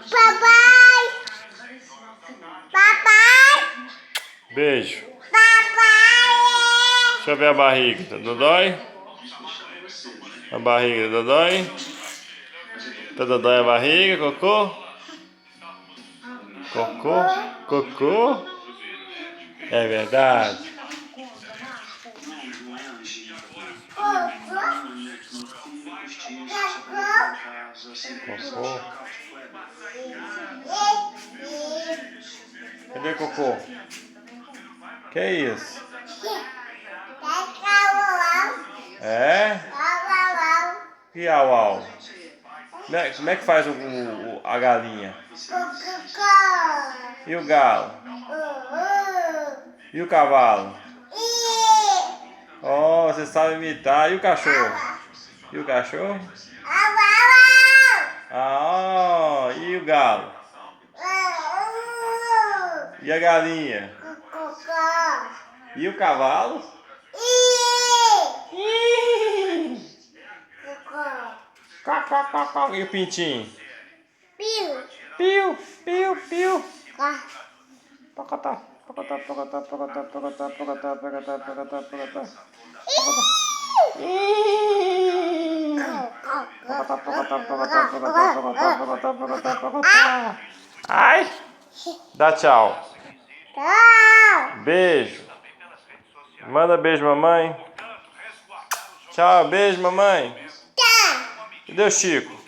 Papai! Papai! Beijo. Papai! Deixa eu ver a barriga. Dodói? A barriga da Dodói? Tá Dodói a barriga, cocô? Cocô? Cocô? É verdade. Cocô? Cadê cocô? Que é isso? É? E au au? Como é que faz a galinha? E o galo? E o cavalo? Oh, você sabe imitar. E o cachorro? E o cachorro? Ah, e o galo? E a galinha? E o cavalo? E o pintinho? Piu, piu, piu. Pocotó, pocotó, pocotó, pocotó, pocotó, pocotó, pocotó, pocotó, pocotó. Ai! Dá tchau. Beijo. Manda beijo, mamãe. Tchau, beijo, mamãe. Cadê o Chico?